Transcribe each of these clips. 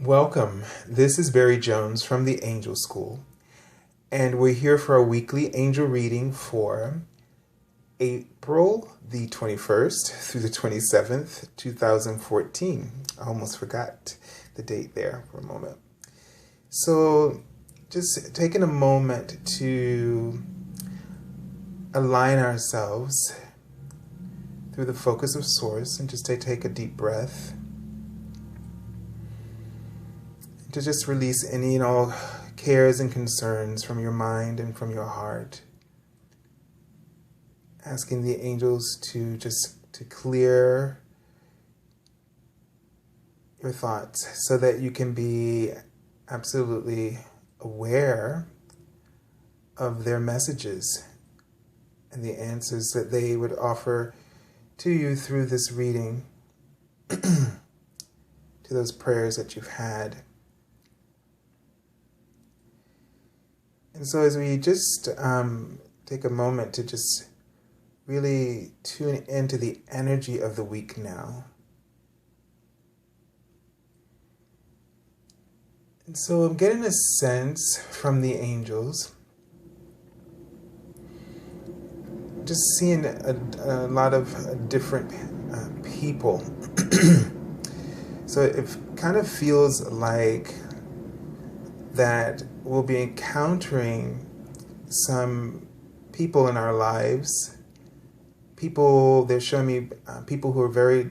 Welcome. This is Barry Jones from the Angel School, and we're here for a weekly angel reading for April the 21st through the 27th, 2014. I almost forgot the date there for a moment. So, just taking a moment to align ourselves through the focus of Source and just take a deep breath. To just release any and all cares and concerns from your mind and from your heart. Asking the angels to clear your thoughts so that you can be absolutely aware of their messages and the answers that they would offer to you through this reading, to those prayers that you've had. And so as we just take a moment to just really tune into the energy of the week now. And so I'm getting a sense from the angels, just seeing a lot of different people. So it kind of feels like that we'll be encountering some people in our lives. They're showing me people who are very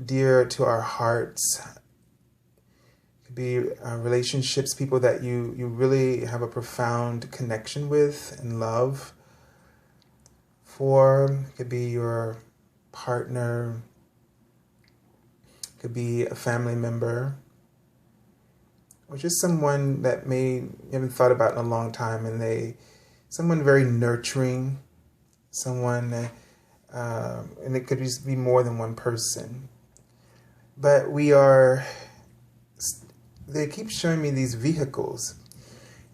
dear to our hearts. It could be relationships, people that you really have a profound connection with and love for. It could be your partner. It could be a family member. Or just someone that you haven't thought about in a long time, and someone very nurturing, someone, and it could just be more than one person. But they keep showing me these vehicles,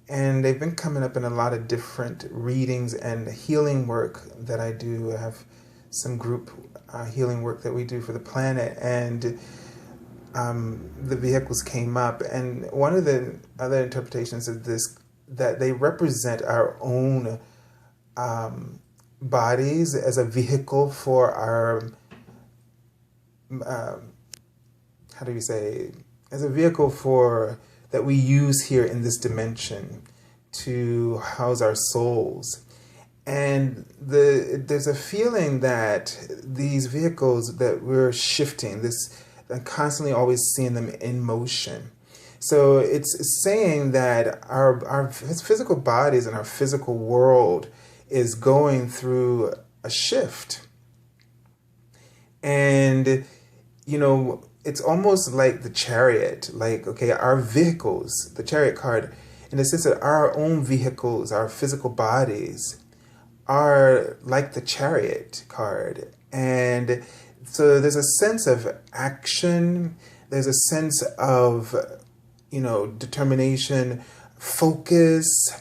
and they've been coming up in a lot of different readings and healing work that I do. I have some group healing work that we do for the planet, and the vehicles came up, and one of the other interpretations of this, that they represent our own bodies as a vehicle for our, as a vehicle that we use here in this dimension to house our souls. And there's a feeling that these vehicles that we're shifting, and constantly always seeing them in motion. So it's saying that our physical bodies and our physical world is going through a shift. And, it's almost like the chariot, our vehicles, the chariot card, in the sense that our own vehicles, our physical bodies, are like the chariot card. And so there's a sense of action, there's a sense of, determination, focus,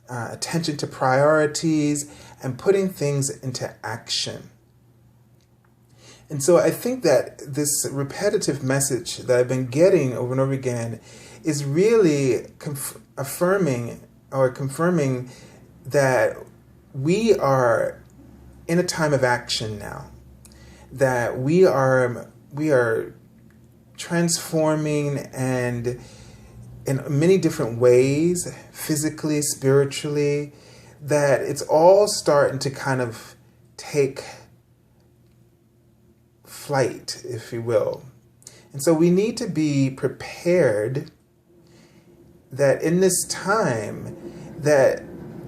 attention to priorities, and putting things into action. And so I think that this repetitive message that I've been getting over and over again is really confirming that we are in a time of action now. That we are transforming, and in many different ways, physically, spiritually, that it's all starting to kind of take flight, if you will. And so we need to be prepared that in this time that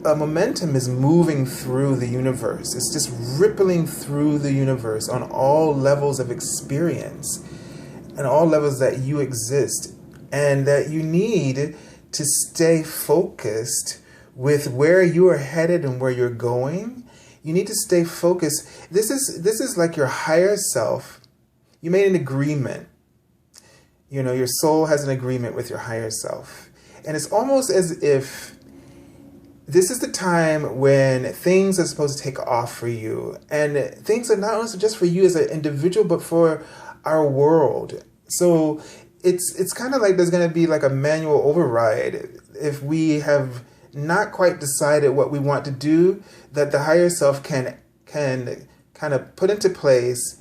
a momentum is moving through the universe. It's just rippling through the universe on all levels of experience and all levels that you exist, and that you need to stay focused with where you are headed and where you're going. You need to stay focused. This is like your higher self. You made an agreement. Your soul has an agreement with your higher self. And it's almost as if this is the time when things are supposed to take off for you. And things are not only just for you as an individual, but for our world. So it's kind of like there's going to be like a manual override if we have not quite decided what we want to do, that the higher self can kind of put into place,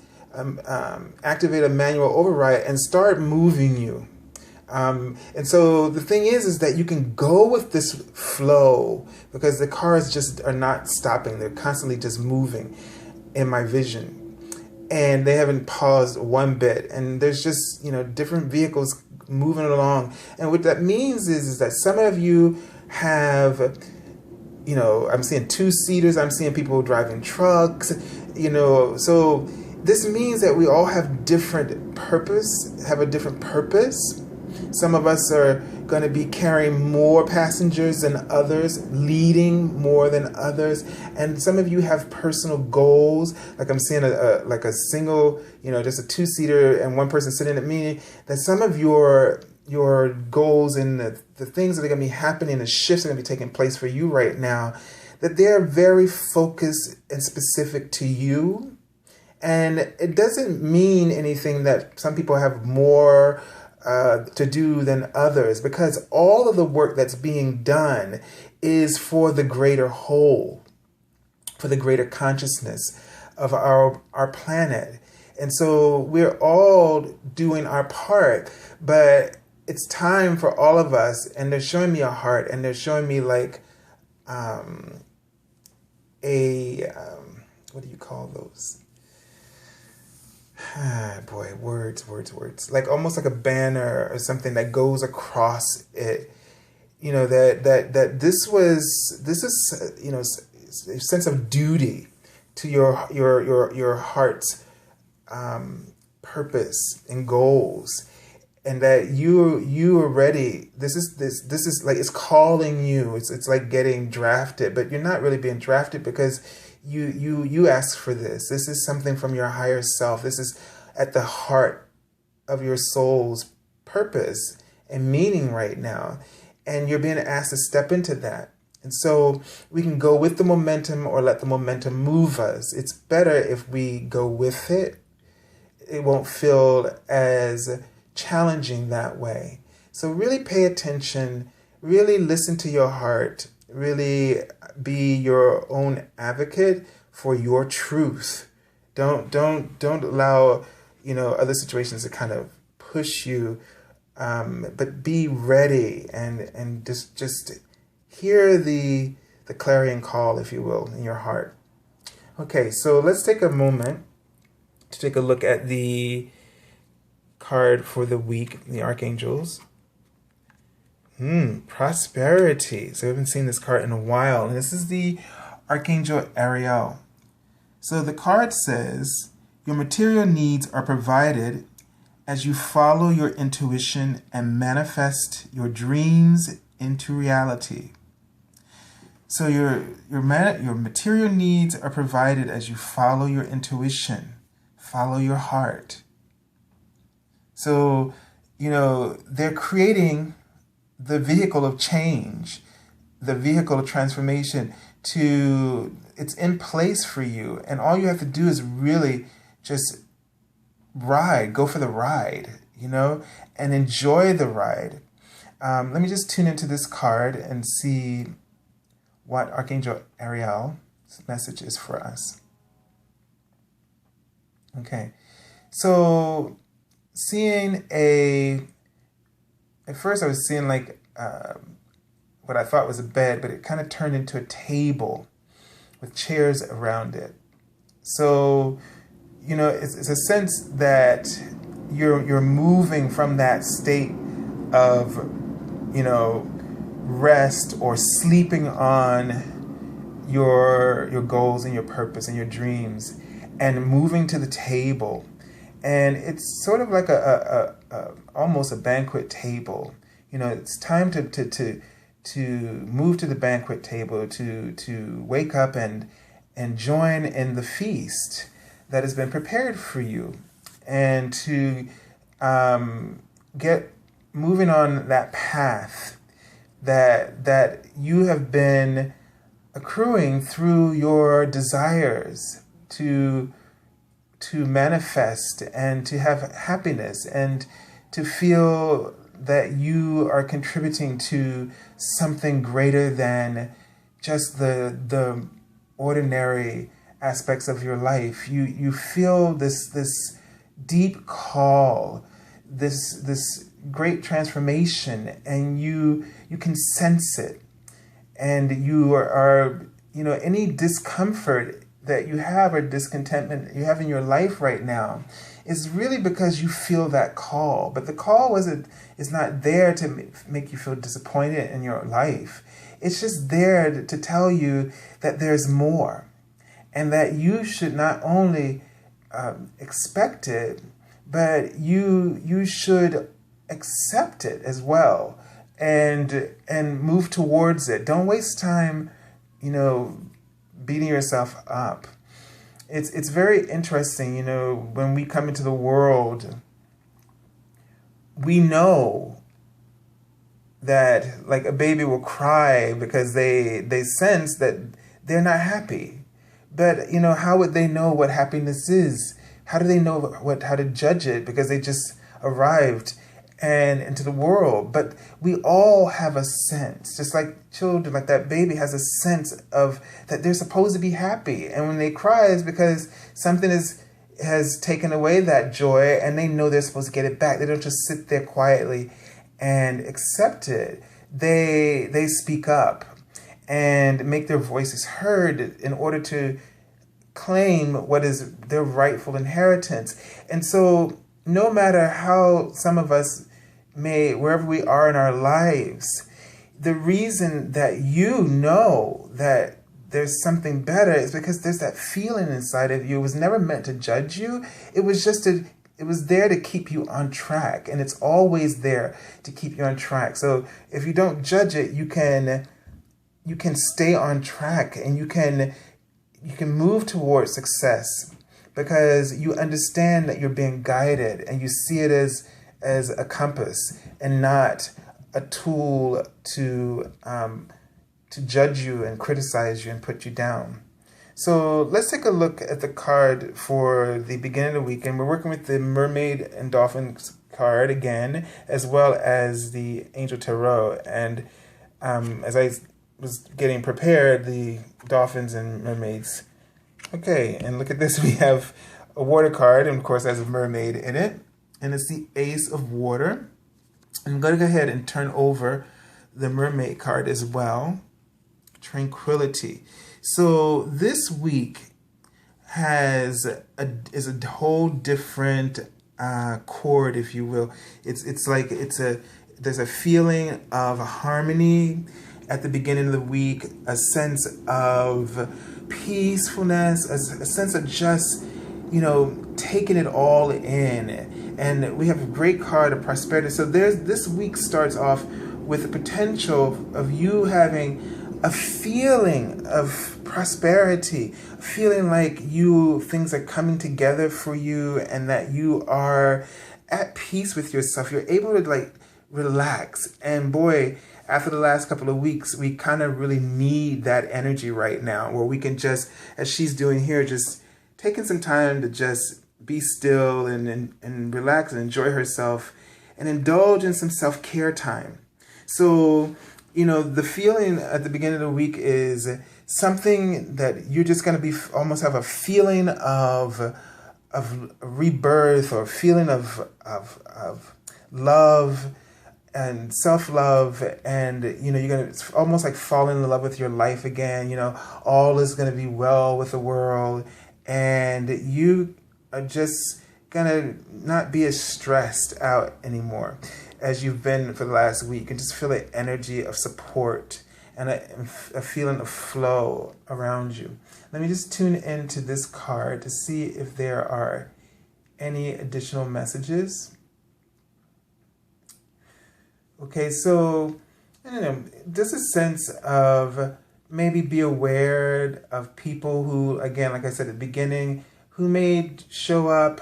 activate a manual override and start moving you. And so the thing is that you can go with this flow because the cars just are not stopping. They're constantly just moving in my vision. And they haven't paused one bit. And there's just, different vehicles moving along. And what that means is that some of you have, I'm seeing two-seaters. I'm seeing people driving trucks, So this means that we all have a different purpose. Some of us are going to be carrying more passengers than others, leading more than others. And some of you have personal goals. Like I'm seeing a single, just a two-seater and one person sitting at me. That some of your goals and the things that are going to be happening, the shifts that are going to be taking place for you right now, that they're very focused and specific to you. And it doesn't mean anything that some people have more to do than others, because all of the work that's being done is for the greater whole, for the greater consciousness of our planet. And so we're all doing our part, but it's time for all of us, and they're showing me a heart, and they're showing me like what do you call those? Boy, words. Like almost like a banner or something that goes across it. That this is a sense of duty to your heart's purpose and goals, and that you are ready. This is like it's calling you. It's like getting drafted, but you're not really being drafted because you ask for this. This is something from your higher self. This is at the heart of your soul's purpose and meaning right now. And you're being asked to step into that. And so we can go with the momentum or let the momentum move us. It's better if we go with it. It won't feel as challenging that way. So really pay attention, really listen to your heart, really be your own advocate for your truth. Don't allow other situations to kind of push you, but be ready and just hear the clarion call, if you will, in your heart. Okay, so let's take a moment to take a look at the card for the week, the archangels. Prosperity. So we haven't seen this card in a while. And this is the Archangel Ariel. So the card says, your material needs are provided as you follow your intuition and manifest your dreams into reality. So your material needs are provided as you follow your intuition, follow your heart. So, they're creating the vehicle of change, the vehicle of transformation it's in place for you. And all you have to do is really just go for the ride, and enjoy the ride. Let me just tune into this card and see what Archangel Ariel's message is for us. Okay, so at first I was seeing like what I thought was a bed, but it kind of turned into a table with chairs around it. So, it's a sense that you're moving from that state of, rest or sleeping on your goals and your purpose and your dreams, and moving to the table. And it's sort of like almost a banquet table. It's time to move to the banquet table, to wake up and join in the feast that has been prepared for you, and to get moving on that path that you have been accruing through your desires to manifest and to have happiness and to feel that you are contributing to something greater than just the ordinary aspects of your life. You feel this deep call, this great transformation, and you can sense it. And you are any discomfort that you have or discontentment you have in your life right now is really because you feel that call. But the call is not there to make you feel disappointed in your life. It's just there to tell you that there's more, and that you should not only expect it, but you should accept it as well, and move towards it. Don't waste time, beating yourself up. It's very interesting, when we come into the world, we know that, like, a baby will cry because they sense that they're not happy. But, how would they know what happiness is? How do they know how to judge it? Because they just arrived and into the world. But we all have a sense, just like children, like that baby has a sense of that they're supposed to be happy. And when they cry, it's because something has taken away that joy, and they know they're supposed to get it back. They don't just sit there quietly and accept it. They speak up and make their voices heard in order to claim what is their rightful inheritance. And so no matter how some of us may, wherever we are in our lives, the reason that that there's something better is because there's that feeling inside of you. It was never meant to judge you. It was there to keep you on track, and it's always there to keep you on track. So if you don't judge it, you can stay on track, and you can move towards success, because you understand that you're being guided, and you see it as a compass and not a tool to judge you and criticize you and put you down. So let's take a look at the card for the beginning of the week. And we're working with the Mermaid and Dolphins card again, as well as the Angel Tarot. And as I was getting prepared, the Dolphins and Mermaids. Okay, and look at this. We have a water card, and of course has a mermaid in it. And it's the Ace of Water. I'm going to go ahead and turn over the Mermaid card as well. Tranquility. So this week is a whole different chord, if you will. There's a feeling of harmony at the beginning of the week, a sense of peacefulness, a sense of just taking it all in. And we have a great card of prosperity. So this week starts off with the potential of you having a feeling of prosperity, feeling like things are coming together for you, and that you are at peace with yourself. You're able to relax. And boy, after the last couple of weeks, we kind of really need that energy right now, where we can just, as she's doing here, just taking some time to just be still and relax and enjoy herself and indulge in some self-care time. So, the feeling at the beginning of the week is something that you're just going to be almost have a feeling of rebirth, or feeling of love and self-love, and you're going to almost like fall in love with your life again. All is going to be well with the world, and you are just going to not be as stressed out anymore as you've been for the last week. You can just feel the energy of support and a feeling of flow around you. Let me just tune into this card to see if there are any additional messages. Okay, so there's a sense of maybe be aware of people who, again, like I said at the beginning, who may show up,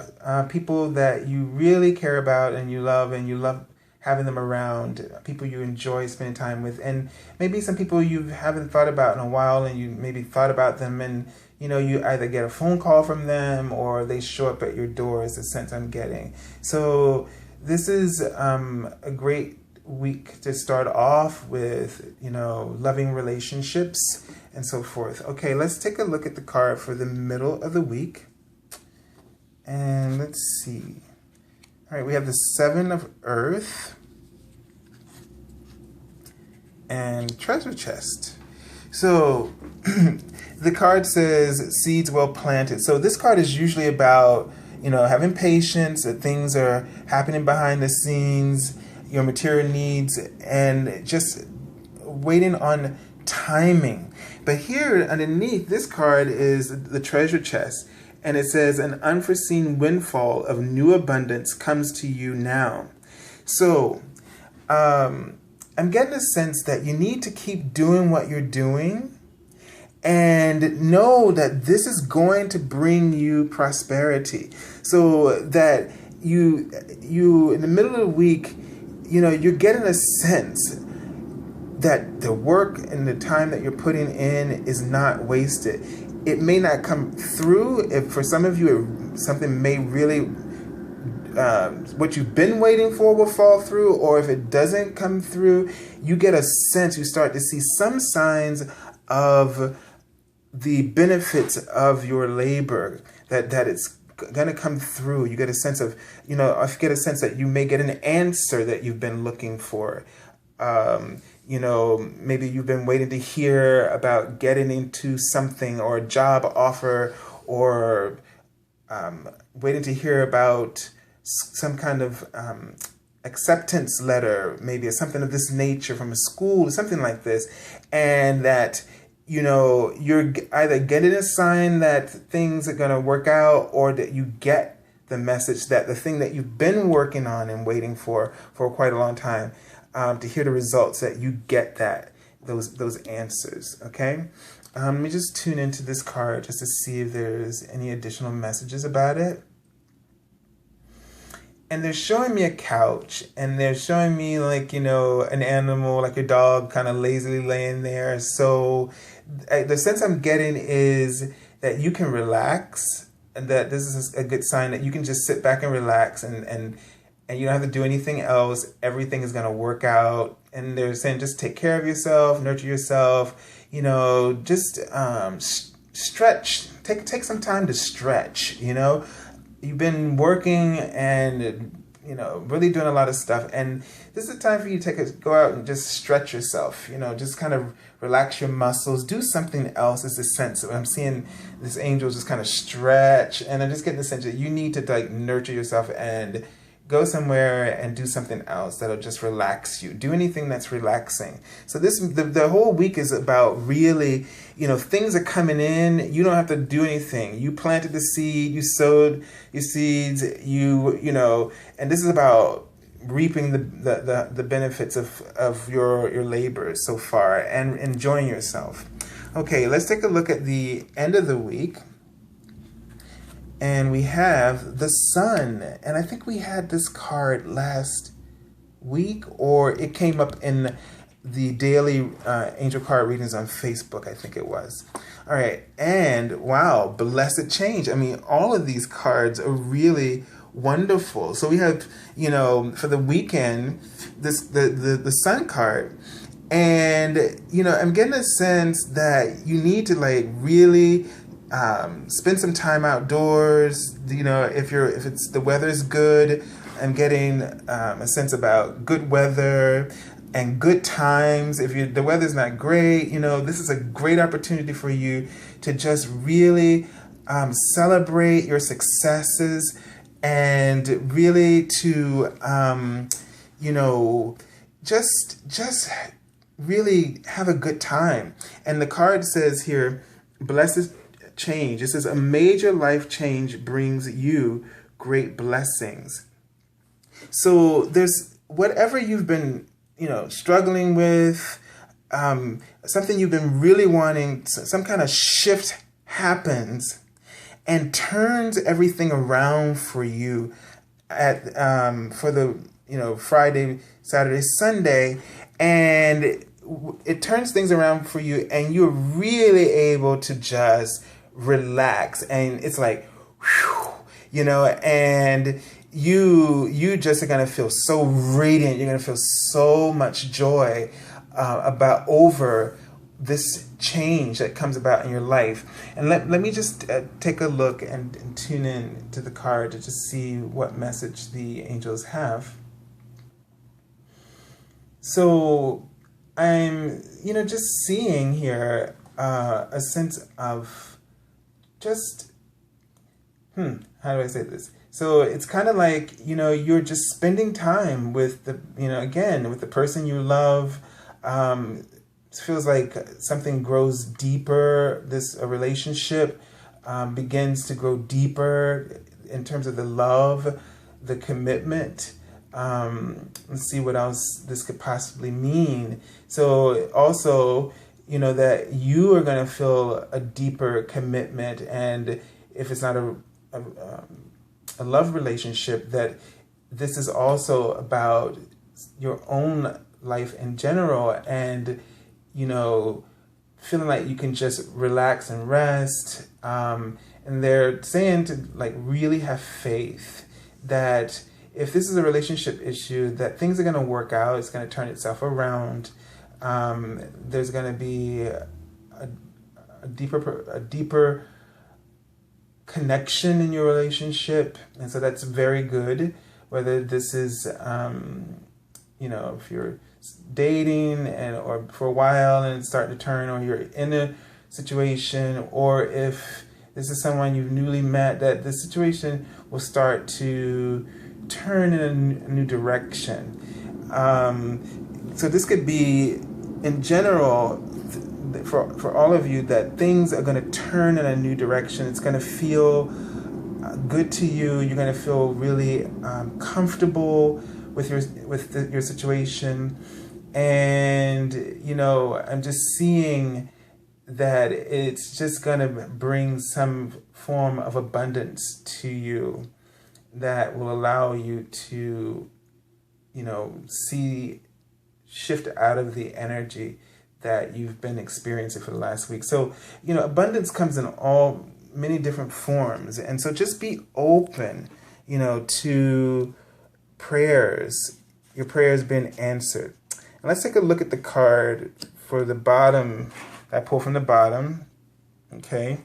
people that you really care about and you love having them around, people you enjoy spending time with, and maybe some people you haven't thought about in a while, and you maybe thought about them, and you either get a phone call from them or they show up at your door, is the sense I'm getting. So this is a great week to start off with, loving relationships and so forth. Okay, let's take a look at the card for the middle of the week. And let's see. All right, we have the Seven of Earth and Treasure Chest. So the card says seeds well planted. So this card is usually about, having patience, that things are happening behind the scenes, your material needs, and just waiting on timing. But here underneath this card is the Treasure Chest. And it says, an unforeseen windfall of new abundance comes to you now. So I'm getting a sense that you need to keep doing what you're doing and know that this is going to bring you prosperity. So that you in the middle of the week, you're getting a sense that the work and the time that you're putting in is not wasted. It may not come through. If for some of you, something may really, what you've been waiting for will fall through, or if it doesn't come through, you get a sense, you start to see some signs of the benefits of your labor, that it's going to come through. You get a sense of, I get a sense that you may get an answer that you've been looking for. Maybe you've been waiting to hear about getting into something or a job offer, or waiting to hear about some kind of acceptance letter, maybe something of this nature from a school, something like this. And that, you're either getting a sign that things are going to work out, or that you get the message that the thing that you've been working on and waiting for quite a long time, to hear the results, that you get those answers. Okay, let me just tune into this card just to see if there's any additional messages about it. And they're showing me a couch, and they're showing me an animal, like your dog, kind of lazily laying there. So the sense I'm getting is that you can relax, and that this is a good sign that you can just sit back and relax, and you don't have to do anything else. Everything is going to work out. And they're saying just take care of yourself, nurture yourself, just stretch. Take some time to stretch, You've been working and, really doing a lot of stuff. And this is a time for you to go out and just stretch yourself, just kind of relax your muscles. Do something else. Is the sense of, I'm seeing this angel just kind of stretch. And I'm just getting the sense that you need to nurture yourself and go somewhere and do something else that'll just relax you. Do anything that's relaxing. So the whole week is about really, things are coming in. You don't have to do anything. You planted the seed, you sowed your seeds, and this is about reaping the benefits of your labor so far and enjoying yourself. Okay, let's take a look at the end of the week. And we have the Sun. And I think we had this card last week, or it came up in the daily angel card readings on Facebook, I think it was. All right. And wow, blessed change. I mean, all of these cards are really wonderful. So we have, for the weekend, the Sun card. And, I'm getting a sense that you need to really spend some time outdoors. If it's the weather's good, I'm getting a sense about good weather and good times. If the weather's not great, this is a great opportunity for you to just really celebrate your successes, and really to just really have a good time. And the card says here, blessed change. It says a major life change brings you great blessings. So there's whatever you've been, struggling with, something you've been really wanting, some kind of shift happens and turns everything around for you for the, Friday, Saturday, Sunday, and it turns things around for you, and you're really able to just relax. And it's like, whew, and you just are going to feel so radiant. You're going to feel so much joy about over this change that comes about in your life. And let me just take a look and tune in to the card to just see what message the angels have. So I'm, just seeing here a sense of just, how do I say this? So it's kind of like, you're just spending time with the, again, with the person you love. It feels like something grows deeper. A relationship begins to grow deeper in terms of the love, the commitment. Let's see what else this could possibly mean. So also, that you are going to feel a deeper commitment. And if it's not a love relationship, that this is also about your own life in general, and feeling like you can just relax and rest. And they're saying to really have faith that if this is a relationship issue, that things are going to work out. It's going to turn itself around. There's going to be a deeper connection in your relationship, and so that's very good. Whether this is if you're dating or for a while and it's starting to turn, or you're in a situation, or if this is someone you've newly met, that this situation will start to turn in a new direction. So this could be in general for all of you, that things are going to turn in a new direction. It's going to feel good to you. You're going to feel really comfortable with your situation. And I'm just seeing that it's just going to bring some form of abundance to you that will allow you to shift out of the energy that you've been experiencing for the last week. So, abundance comes in many different forms. And so just be open, to prayers, your prayers being answered. And let's take a look at the card for the bottom. I pull from the bottom. Okay.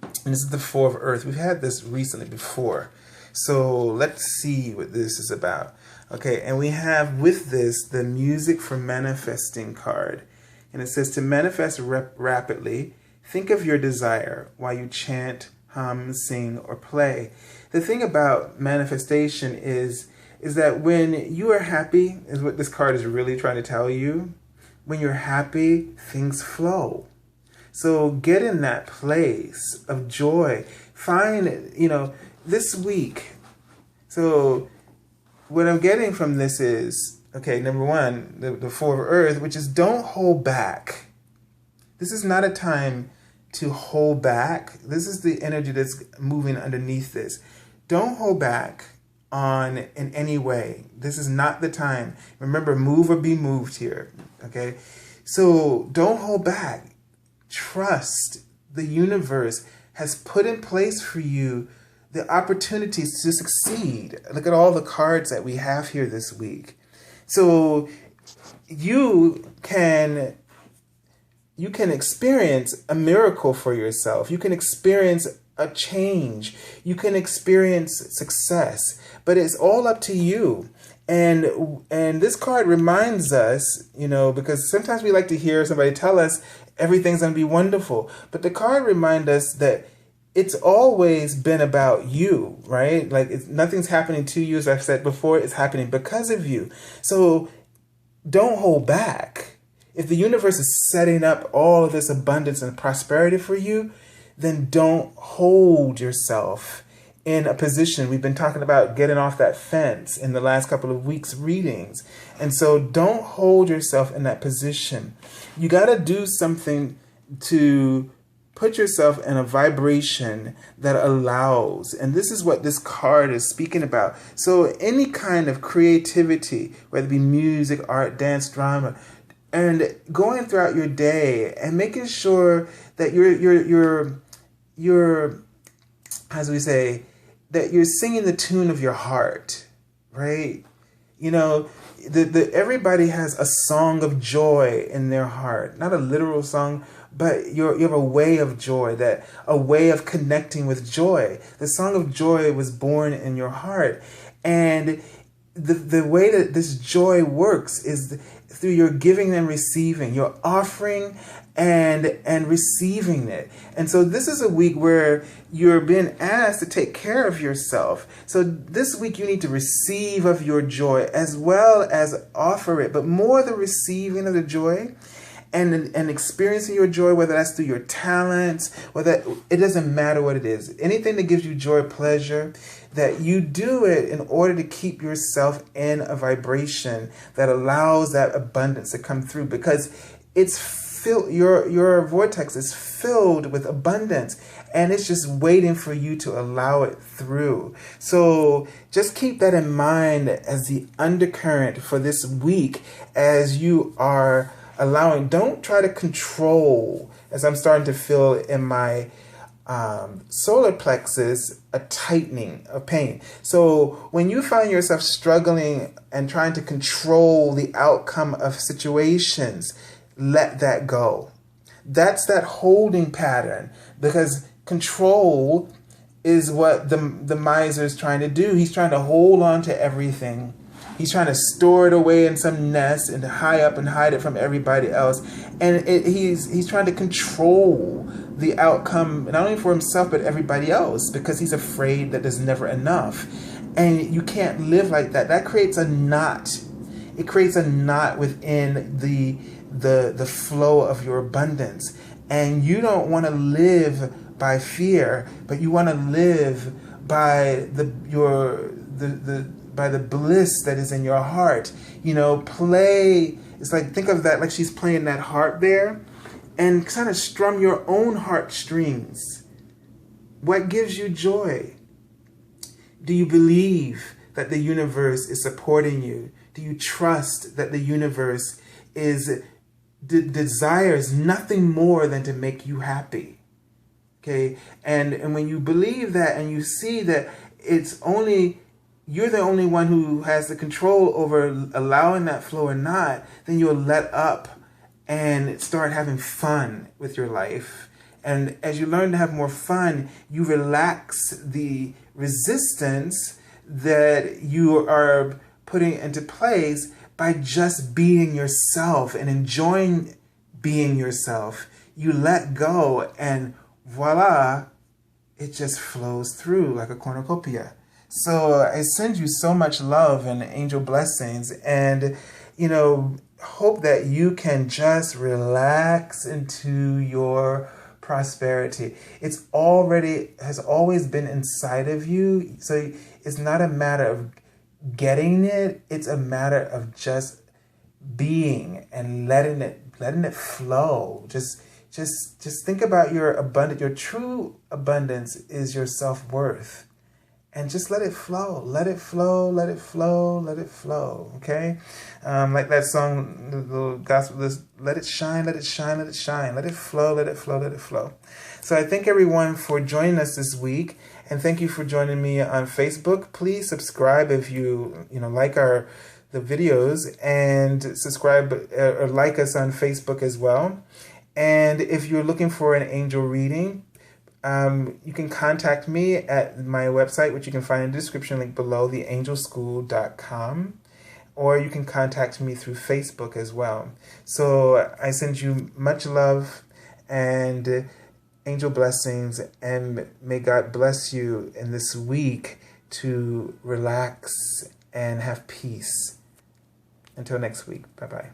And this is the Four of Earth. We've had this recently before. So let's see what this is about. Okay. And we have with this, the Music for Manifesting card. And it says to manifest rapidly, think of your desire while you chant, hum, sing, or play. The thing about manifestation is that when you are happy, is what this card is really trying to tell you. When you're happy, things flow. So get in that place of joy. Find, this week. So what I'm getting from this is, okay, number one, the Four of Earth, which is don't hold back. This is not a time to hold back. This is the energy that's moving underneath this. Don't hold back in any way. This is not the time. Remember, move or be moved here, okay? So don't hold back. Trust the universe has put in place for you the opportunities to succeed. Look at all the cards that we have here this week. So you can experience a miracle for yourself. You can experience a change. You can experience success. But it's all up to you. And this card reminds us, because sometimes we like to hear somebody tell us everything's going to be wonderful. But the card reminds us that it's always been about you, right? Like nothing's happening to you, as I've said before, it's happening because of you. So don't hold back. If the universe is setting up all of this abundance and prosperity for you, then don't hold yourself in a position. We've been talking about getting off that fence in the last couple of weeks' readings. And so don't hold yourself in that position. You got to do something to put yourself in a vibration that allows. And this is what this card is speaking about. So any kind of creativity, whether it be music, art, dance, drama, and going throughout your day and making sure that you're as we say, that you're singing the tune of your heart, right? You know, everybody has a song of joy in their heart, not a literal song, but you have a way of joy, that a way of connecting with joy. The song of joy was born in your heart, and the way that this joy works is through your giving and receiving, your offering and receiving it. And so this is a week where you're being asked to take care of yourself. So this week you need to receive of your joy as well as offer it, but more the receiving of the joy and experiencing your joy, whether that's through your talents, whether it doesn't matter what it is. Anything that gives you joy, pleasure, that you do it in order to keep yourself in a vibration that allows that abundance to come through, because it's filled, your vortex is filled with abundance, and it's just waiting for you to allow it through. So just keep that in mind as the undercurrent for this week as you are allowing. Don't try to control, as I'm starting to feel in my solar plexus, a tightening of pain. So when you find yourself struggling and trying to control the outcome of situations, let that go. That's that holding pattern, because control is what the miser is trying to do. He's trying to hold on to everything. He's trying to store it away in some nest and high up and hide it from everybody else. And he's trying to control the outcome, not only for himself, but everybody else, because he's afraid that there's never enough. And you can't live like that. That creates a knot. It creates a knot within the flow of your abundance. And you don't want to live by fear, but you want to live by by the bliss that is in your heart. You know, play. It's like, think of that like she's playing that harp there, and kind of strum your own heartstrings. What gives you joy? Do you believe that the universe is supporting you? Do you trust that the universe desires nothing more than to make you happy? Okay, and when you believe that and you see that you're the only one who has the control over allowing that flow or not, then you'll let up and start having fun with your life. And as you learn to have more fun, you relax the resistance that you are putting into place by just being yourself and enjoying being yourself. You let go, and voila, it just flows through like a cornucopia. So I send you so much love and angel blessings, and, you know, hope that you can just relax into your prosperity. Has always been inside of you. So it's not a matter of getting it. It's a matter of just being and letting it flow. Just think about your abundance. Your true abundance is your self-worth. And just let it flow, let it flow, let it flow, let it flow, okay? Like that song, the gospel, let it shine, let it shine, let it shine. Let it flow, let it flow, let it flow. So I thank everyone for joining us this week. And thank you for joining me on Facebook. Please subscribe if you like the videos, and subscribe or like us on Facebook as well. And if you're looking for an angel reading, you can contact me at my website, which you can find in the description link below, theangelschool.com, or you can contact me through Facebook as well. So I send you much love and angel blessings, and may God bless you in this week to relax and have peace. Until next week, bye-bye.